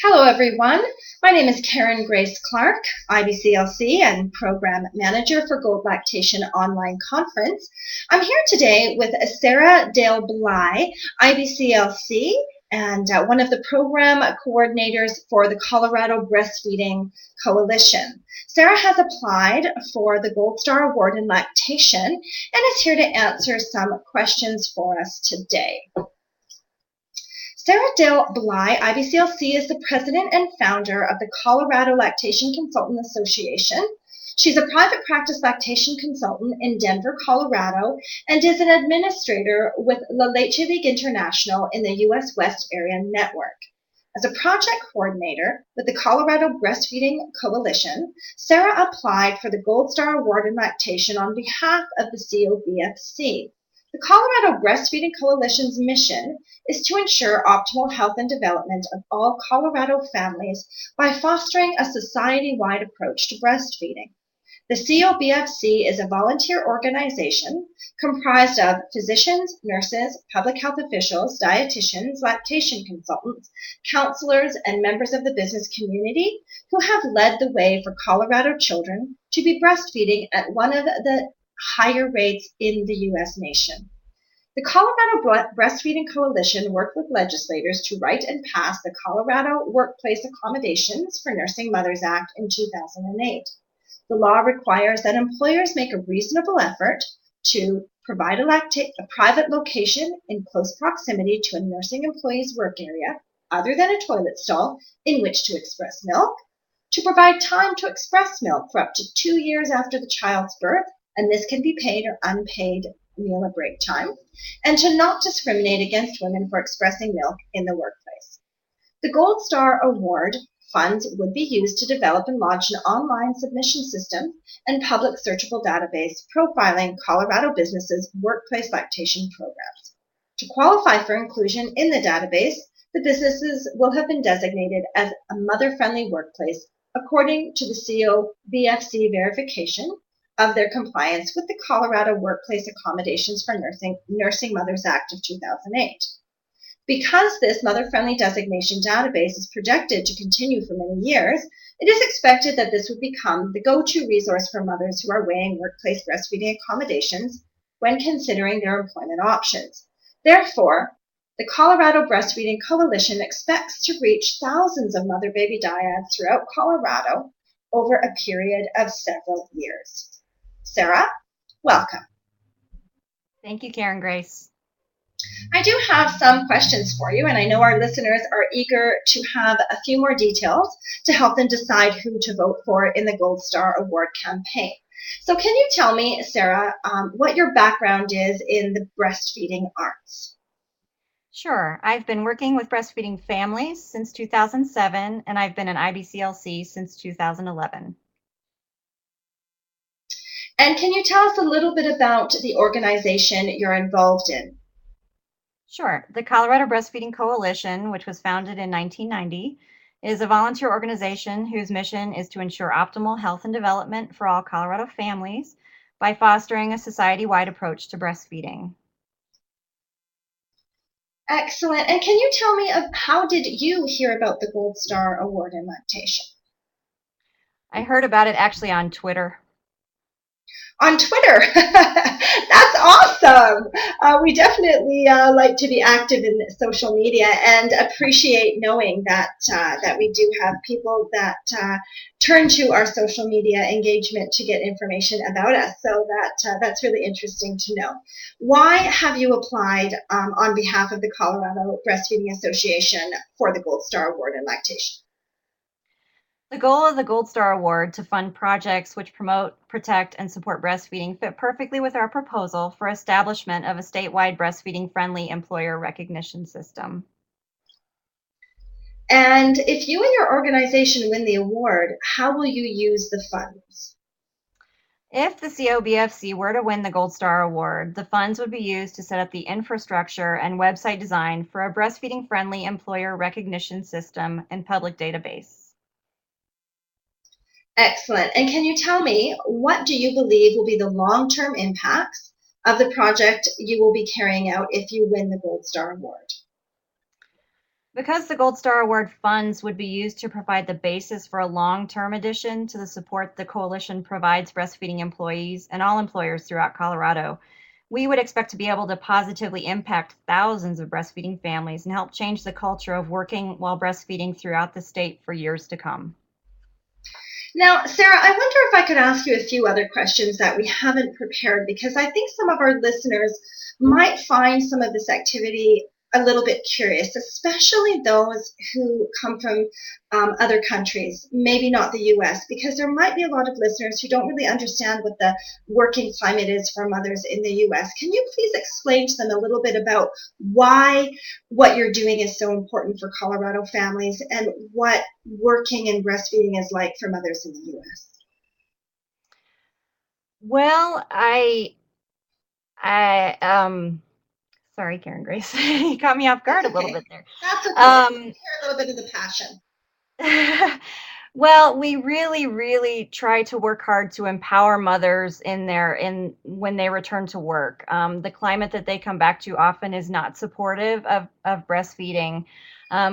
Hello, everyone. My name is Karen Grace Clark, IBCLC and Program Manager for Gold Lactation Online Conference. I'm here today with Sarah Dale Bly, IBCLC, and one of the program coordinators for the Colorado Breastfeeding Coalition. Sarah has applied for the Gold Star Award in Lactation and is here to answer some questions for us today. Sarah Dale Bly, IBCLC, is the president and founder of the Colorado Lactation Consultant Association. She's a private practice lactation consultant in Denver, Colorado, and is an administrator with Lactation International in the U.S. West Area Network. As a project coordinator with the Colorado Breastfeeding Coalition, Sarah applied for the Gold Star Award in Lactation on behalf of the COBFC. The Colorado Breastfeeding Coalition's mission is to ensure optimal health and development of all Colorado families by fostering a society-wide approach to breastfeeding. The COBFC is a volunteer organization comprised of physicians, nurses, public health officials, dietitians, lactation consultants, counselors, and members of the business community who have led the way for Colorado children to be breastfeeding at one of the higher rates in the U.S. nation. The Colorado Breastfeeding Coalition worked with legislators to write and pass the Colorado Workplace Accommodations for Nursing Mothers Act in 2008. The law requires that employers make a reasonable effort to provide a private location in close proximity to a nursing employee's work area, other than a toilet stall, in which to express milk, to provide time to express milk for up to 2 years after the child's birth, and this can be paid or unpaid meal at break time, and to not discriminate against women for expressing milk in the workplace. The Gold Star Award funds would be used to develop and launch an online submission system and public searchable database profiling Colorado businesses' workplace lactation programs. To qualify for inclusion in the database, the businesses will have been designated as a mother-friendly workplace according to the COBFC verification of their compliance with the Colorado Workplace Accommodations for Nursing Mothers Act of 2008. Because this mother-friendly designation database is projected to continue for many years, it is expected that this would become the go-to resource for mothers who are weighing workplace breastfeeding accommodations when considering their employment options. Therefore, the Colorado Breastfeeding Coalition expects to reach thousands of mother-baby dyads throughout Colorado over a period of several years. Sarah, welcome. Thank you, Karen Grace. I do have some questions for you, and I know our listeners are eager to have a few more details to help them decide who to vote for in the Gold Star Award campaign. So can you tell me, Sarah, what your background is in the breastfeeding arts? Sure. I've been working with breastfeeding families since 2007, and I've been an IBCLC since 2011. And can you tell us a little bit about the organization you're involved in? Sure. The Colorado Breastfeeding Coalition, which was founded in 1990, is a volunteer organization whose mission is to ensure optimal health and development for all Colorado families by fostering a society-wide approach to breastfeeding. Excellent. And can you tell me how did you hear about the Gold Star Award in Lactation? I heard about it actually on Twitter. On Twitter. That's awesome. We definitely like to be active in social media and appreciate knowing that we do have people that turn to our social media engagement to get information about us. So that's really interesting to know. Why have you applied on behalf of the Colorado Breastfeeding Association for the Gold Star Award in Lactation? The goal of the Gold Star Award to fund projects which promote, protect, and support breastfeeding fit perfectly with our proposal for establishment of a statewide breastfeeding-friendly employer recognition system. And if you and your organization win the award, how will you use the funds? If the COBFC were to win the Gold Star Award, the funds would be used to set up the infrastructure and website design for a breastfeeding-friendly employer recognition system and public database. Excellent. And can you tell me, what do you believe will be the long-term impacts of the project you will be carrying out if you win the Gold Star Award? Because the Gold Star Award funds would be used to provide the basis for a long-term addition to the support the coalition provides breastfeeding employees and all employers throughout Colorado, we would expect to be able to positively impact thousands of breastfeeding families and help change the culture of working while breastfeeding throughout the state for years to come. Now, Sarah, I wonder if I could ask you a few other questions that we haven't prepared because I think some of our listeners might find some of this activity a little bit curious, especially those who come from other countries, maybe not the US, because there might be a lot of listeners who don't really understand what the working climate is for mothers in the US. Can you please explain to them a little bit about why what you're doing is so important for Colorado families and what working and breastfeeding is like for mothers in the US? Well, I sorry, Karen Grace, you caught me off That's guard a little okay. bit there. That's okay. It's good Um, to hear a little bit of the passion. Well, we really, really try to work hard to empower mothers in when they return to work. The climate that they come back to often is not supportive of breastfeeding.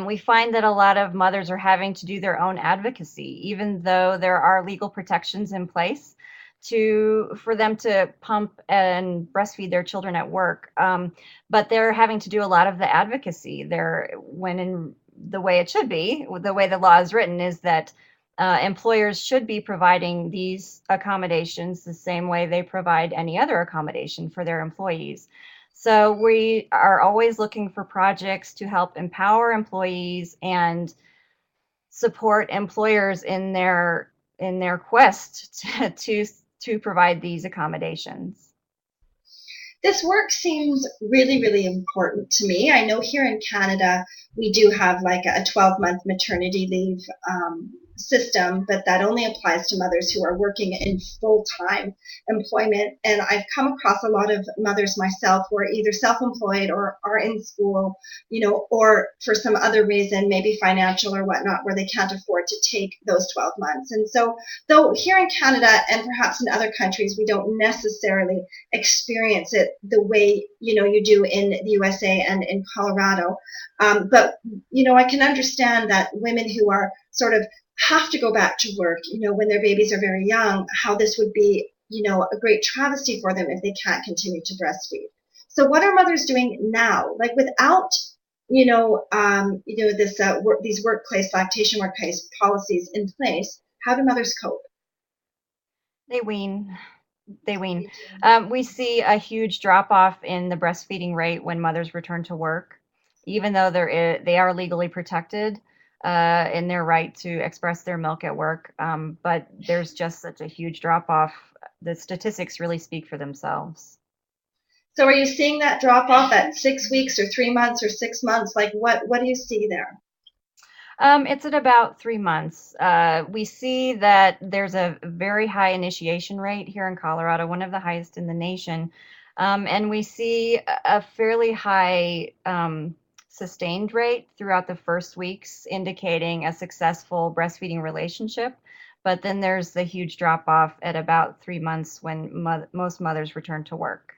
We find that a lot of mothers are having to do their own advocacy, even though there are legal protections in place for them to pump and breastfeed their children at work. But they're having to do a lot of the advocacy. They're when in the way it should be, the way the law is written, is that employers should be providing these accommodations the same way they provide any other accommodation for their employees. So we are always looking for projects to help empower employees and support employers in their quest to provide these accommodations. This work seems really, really important to me. I know here in Canada, we do have like a 12-month maternity leave system, but that only applies to mothers who are working in full-time employment. And I've come across a lot of mothers myself who are either self-employed or are in school, or for some other reason, maybe financial or whatnot, where they can't afford to take those 12 months. And so, though here in Canada and perhaps in other countries, we don't necessarily experience it the way you do in the USA and in Colorado. But I can understand that women who are sort of have to go back to work, when their babies are very young, how this would be, a great travesty for them if they can't continue to breastfeed. So, what are mothers doing now? Like without, these workplace lactation workplace policies in place, how do mothers cope? They wean. They wean. We see a huge drop off in the breastfeeding rate when mothers return to work, even though they are legally protected in their right to express their milk at work. But there's just such a huge drop off. The statistics really speak for themselves. So are you seeing that drop off at 6 weeks or 3 months or 6 months? Like what do you see there? It's at about 3 months. We see that there's a very high initiation rate here in Colorado, one of the highest in the nation. And we see a fairly high sustained rate throughout the first weeks, indicating a successful breastfeeding relationship. But then there's the huge drop off at about 3 months when most mothers return to work.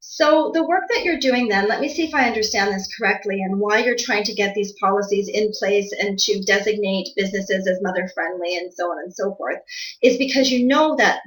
So the work that you're doing then, let me see if I understand this correctly and why you're trying to get these policies in place and to designate businesses as mother friendly and so on and so forth, is because you know that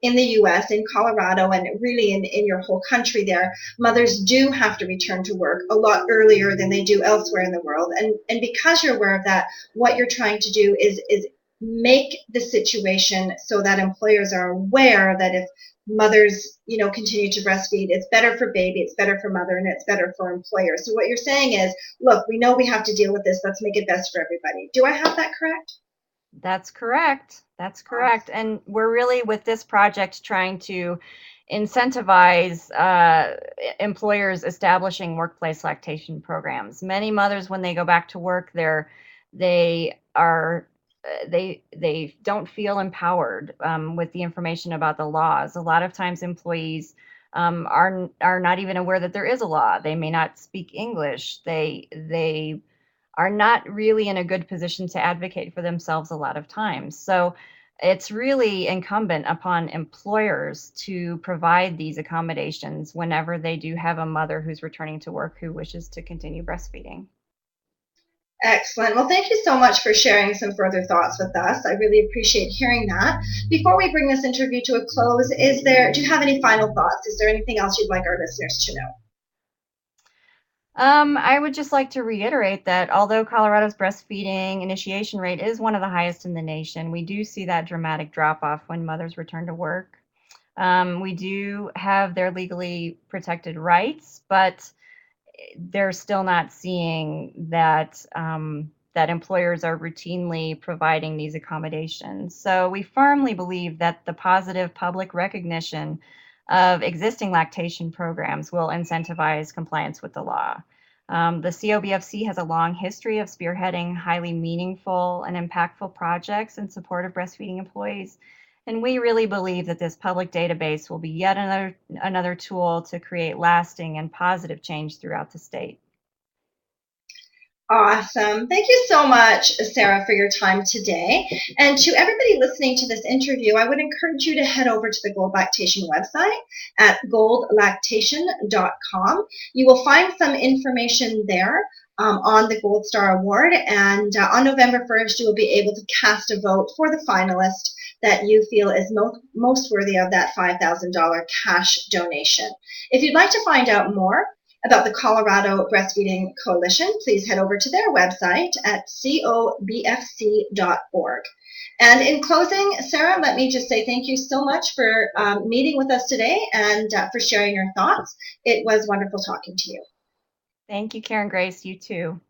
in the US, in Colorado, and really in your whole country there, mothers do have to return to work a lot earlier than they do elsewhere in the world. And because you're aware of that, what you're trying to do is make the situation so that employers are aware that if mothers, continue to breastfeed, it's better for baby, it's better for mother, and it's better for employer. So what you're saying is, look, we know we have to deal with this. Let's make it best for everybody. Do I have that correct? That's correct. That's correct. Awesome. And we're really with this project trying to incentivize employers establishing workplace lactation programs. Many mothers, when they go back to work, they are they don't feel empowered with the information about the laws. A lot of times, employees are not even aware that there is a law. They may not speak English. They are not really in a good position to advocate for themselves a lot of times. So it's really incumbent upon employers to provide these accommodations whenever they do have a mother who's returning to work who wishes to continue breastfeeding. Excellent. Well, thank you so much for sharing some further thoughts with us. I really appreciate hearing that. Before we bring this interview to a close, do you have any final thoughts? Is there anything else you'd like our listeners to know? I would just like to reiterate that although Colorado's breastfeeding initiation rate is one of the highest in the nation, we do see that dramatic drop off when mothers return to work. We do have their legally protected rights, but they're still not seeing that that employers are routinely providing these accommodations. So we firmly believe that the positive public recognition of existing lactation programs will incentivize compliance with the law. The COBFC has a long history of spearheading highly meaningful and impactful projects in support of breastfeeding employees. And we really believe that this public database will be yet another tool to create lasting and positive change throughout the state. Awesome. Thank you so much, Sarah, for your time today. And to everybody listening to this interview, I would encourage you to head over to the Gold Lactation website at goldlactation.com. You will find some information there on the Gold Star Award. And on November 1st, you will be able to cast a vote for the finalist that you feel is most worthy of that $5,000 cash donation. If you'd like to find out more about the Colorado Breastfeeding Coalition, please head over to their website at cobfc.org. And in closing, Sarah, let me just say thank you so much for meeting with us today and for sharing your thoughts. It was wonderful talking to you. Thank you, Karen Grace. You too.